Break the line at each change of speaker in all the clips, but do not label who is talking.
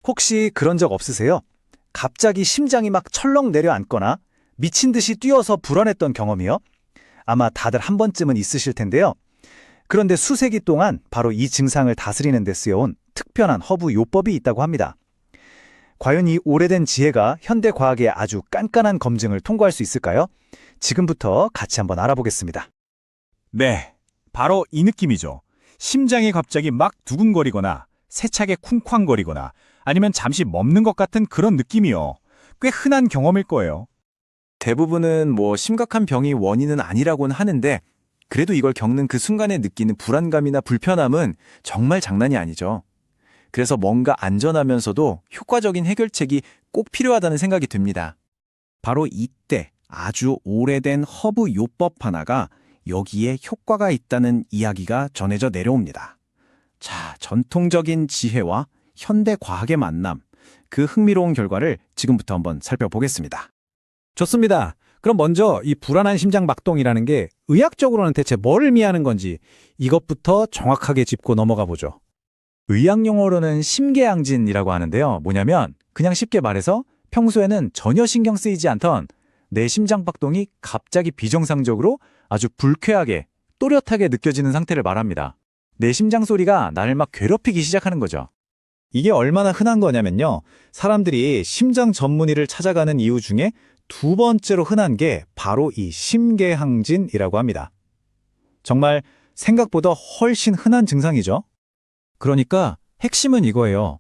혹시 그런 적 없으세요? 갑자기 심장이 막 철렁 내려앉거나 미친 듯이 뛰어서 불안했던 경험이요? 아마 다들 한 번쯤은 있으실 텐데요. 그런데 수세기 동안 바로 이 증상을 다스리는 데 쓰여온 특별한 허브 요법이 있다고 합니다. 과연 이 오래된 지혜가 현대 과학의 아주 깐깐한 검증을 통과할 수 있을까요? 지금부터 같이 한번 알아보겠습니다.
네, 바로 이 느낌이죠. 심장이 갑자기 막 두근거리거나 세차게 쿵쾅거리거나 아니면 잠시 멈는 것 같은 그런 느낌이요. 꽤 흔한 경험일 거예요.
대부분은 심각한 병이 원인은 아니라고는 하는데 그래도 이걸 겪는 그 순간에 느끼는 불안감이나 불편함은 정말 장난이 아니죠. 그래서 뭔가 안전하면서도 효과적인 해결책이 꼭 필요하다는 생각이 듭니다. 바로 이때 아주 오래된 허브 요법 하나가 여기에 효과가 있다는 이야기가 전해져 내려옵니다. 자, 전통적인 지혜와 현대 과학의 만남, 그 흥미로운 결과를 지금부터 한번 살펴보겠습니다.
좋습니다. 그럼 먼저 이 불안한 심장 박동이라는 게 의학적으로는 대체 뭘 의미하는 건지 이것부터 정확하게 짚고 넘어가 보죠.
의학 용어로는 심계양진이라고 하는데요. 뭐냐면 그냥 쉽게 말해서 평소에는 전혀 신경 쓰이지 않던 내 심장 박동이 갑자기 비정상적으로 아주 불쾌하게 또렷하게 느껴지는 상태를 말합니다. 내 심장 소리가 나를 막 괴롭히기 시작하는 거죠.
이게 얼마나 흔한 거냐면요. 사람들이 심장 전문의를 찾아가는 이유 중에 두 번째로 흔한 게 바로 이 심계항진이라고 합니다. 정말 생각보다 훨씬 흔한 증상이죠. 그러니까 핵심은 이거예요.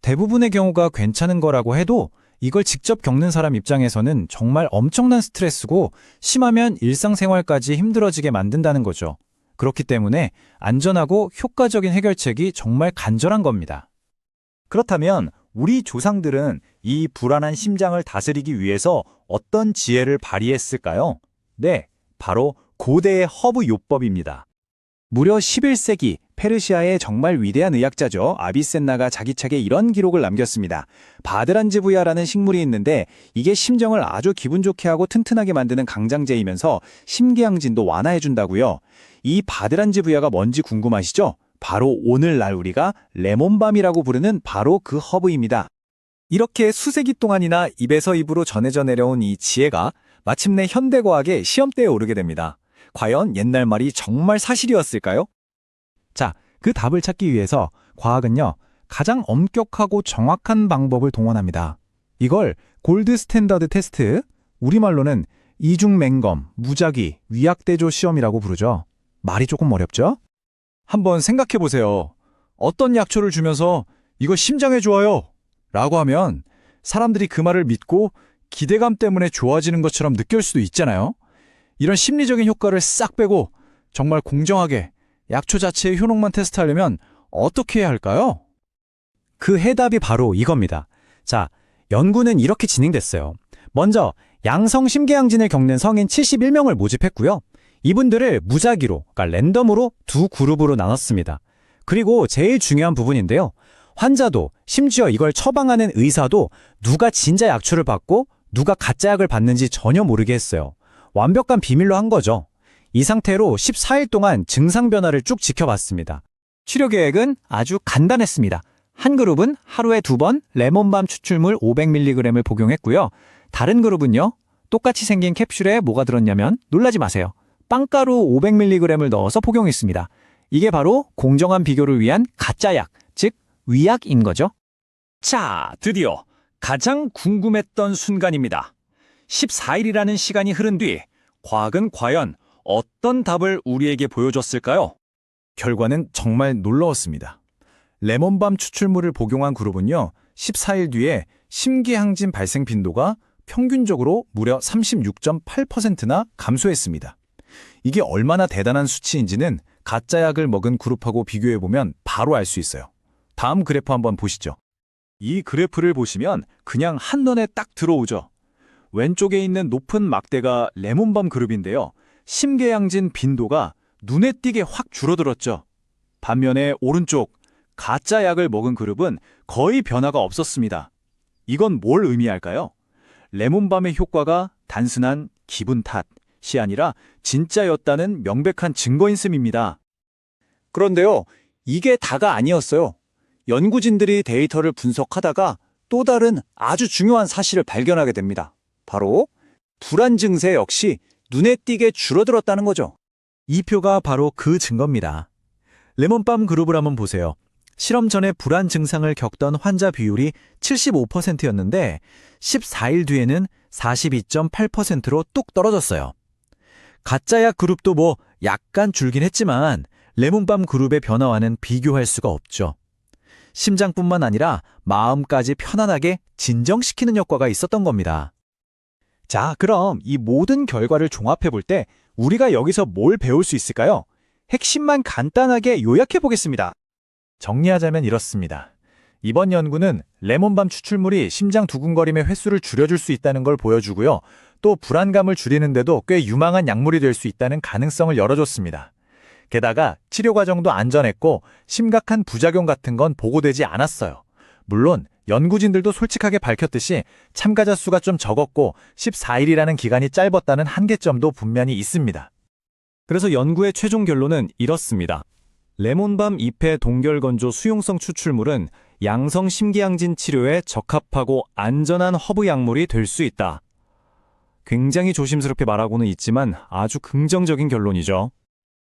대부분의 경우가 괜찮은 거라고 해도 이걸 직접 겪는 사람 입장에서는 정말 엄청난 스트레스고 심하면 일상생활까지 힘들어지게 만든다는 거죠. 그렇기 때문에 안전하고 효과적인 해결책이 정말 간절한 겁니다.
그렇다면 우리 조상들은 이 불안한 심장을 다스리기 위해서 어떤 지혜를 발휘했을까요? 네, 바로 고대의 허브 요법입니다. 무려 11세기 페르시아의 정말 위대한 의학자죠. 아비센나가 자기 책에 이런 기록을 남겼습니다. 바드란즈부야라는 식물이 있는데 이게 심정을 아주 기분 좋게 하고 튼튼하게 만드는 강장제이면서 심계항진도 완화해준다고요. 이 바드란즈부야가 뭔지 궁금하시죠? 바로 오늘날 우리가 레몬밤이라고 부르는 바로 그 허브입니다. 이렇게 수세기 동안이나 입에서 입으로 전해져 내려온 이 지혜가 마침내 현대과학의 시험대에 오르게 됩니다. 과연 옛날 말이 정말 사실이었을까요?
자, 그 답을 찾기 위해서 과학은요, 가장 엄격하고 정확한 방법을 동원합니다. 이걸 골드 스탠더드 테스트, 우리말로는 이중맹검, 무작위, 위약대조 시험이라고 부르죠. 말이 조금 어렵죠?
한번 생각해 보세요. 어떤 약초를 주면서 이거 심장에 좋아요 라고 하면 사람들이 그 말을 믿고 기대감 때문에 좋아지는 것처럼 느낄 수도 있잖아요. 이런 심리적인 효과를 싹 빼고 정말 공정하게 약초 자체의 효능만 테스트하려면 어떻게 해야 할까요?
그 해답이 바로 이겁니다. 자, 연구는 이렇게 진행됐어요. 먼저 양성 심계항진을 겪는 성인 71명을 모집했고요. 이분들을 무작위로, 그러니까 랜덤으로 두 그룹으로 나눴습니다. 그리고 제일 중요한 부분인데요. 환자도 심지어 이걸 처방하는 의사도 누가 진짜 약초를 받고 누가 가짜 약을 받는지 전혀 모르게 했어요. 완벽한 비밀로 한 거죠. 이 상태로 14일 동안 증상 변화를 쭉 지켜봤습니다. 치료 계획은 아주 간단했습니다. 한 그룹은 하루에 2번 레몬밤 추출물 500mg을 복용했고요. 다른 그룹은요. 똑같이 생긴 캡슐에 뭐가 들었냐면 놀라지 마세요. 빵가루 500mg을 넣어서 복용했습니다. 이게 바로 공정한 비교를 위한 가짜 약, 즉 위약인 거죠.
자, 드디어 가장 궁금했던 순간입니다. 14일이라는 시간이 흐른 뒤 과학은 과연 어떤 답을 우리에게 보여줬을까요?
결과는 정말 놀라웠습니다. 레몬밤 추출물을 복용한 그룹은요, 14일 뒤에 심계항진 발생 빈도가 평균적으로 무려 36.8%나 감소했습니다. 이게 얼마나 대단한 수치인지는 가짜 약을 먹은 그룹하고 비교해보면 바로 알 수 있어요. 다음 그래프 한번 보시죠. 이 그래프를 보시면 그냥 한눈에 딱 들어오죠. 왼쪽에 있는 높은 막대가 레몬밤 그룹인데요. 심계항진 빈도가 눈에 띄게 확 줄어들었죠. 반면에 오른쪽 가짜 약을 먹은 그룹은 거의 변화가 없었습니다. 이건 뭘 의미할까요? 레몬밤의 효과가 단순한 기분 탓이 아니라 진짜였다는 명백한 증거인 셈입니다.
그런데요, 이게 다가 아니었어요. 연구진들이 데이터를 분석하다가 또 다른 아주 중요한 사실을 발견하게 됩니다. 바로 불안 증세 역시 눈에 띄게 줄어들었다는 거죠.
이 표가 바로 그 증거입니다. 레몬밤 그룹을 한번 보세요. 실험 전에 불안 증상을 겪던 환자 비율이 75%였는데 14일 뒤에는 42.8%로 뚝 떨어졌어요. 가짜약 그룹도 뭐 약간 줄긴 했지만 레몬밤 그룹의 변화와는 비교할 수가 없죠. 심장뿐만 아니라 마음까지 편안하게 진정시키는 효과가 있었던 겁니다.
자, 그럼 이 모든 결과를 종합해 볼 때 우리가 여기서 뭘 배울 수 있을까요? 핵심만 간단하게 요약해 보겠습니다. 정리하자면 이렇습니다. 이번 연구는 레몬밤 추출물이 심장 두근거림의 횟수를 줄여줄 수 있다는 걸 보여주고요. 또 불안감을 줄이는데도 꽤 유망한 약물이 될 수 있다는 가능성을 열어줬습니다. 게다가 치료 과정도 안전했고 심각한 부작용 같은 건 보고되지 않았어요. 물론 연구진들도 솔직하게 밝혔듯이 참가자 수가 좀 적었고 14일이라는 기간이 짧았다는 한계점도 분명히 있습니다.
그래서 연구의 최종 결론은 이렇습니다. 레몬밤 잎의 동결건조 수용성 추출물은 양성 심기양진 치료에 적합하고 안전한 허브 약물이 될 수 있다. 굉장히 조심스럽게 말하고는 있지만 아주 긍정적인 결론이죠.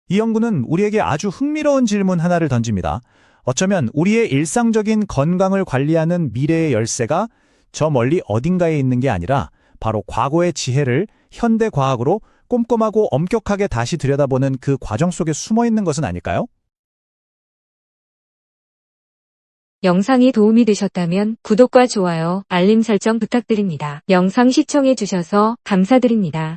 이 연구는 우리에게 아주 흥미로운 질문 하나를 던집니다. 어쩌면 우리의 일상적인 건강을 관리하는 미래의 열쇠가 저 멀리 어딘가에 있는 게 아니라 바로 과거의 지혜를 현대 과학으로 꼼꼼하고 엄격하게 다시 들여다보는 그 과정 속에 숨어 있는 것은 아닐까요?
영상이 도움이 되셨다면 구독과 좋아요, 알림 설정 부탁드립니다. 영상 시청해 주셔서 감사드립니다.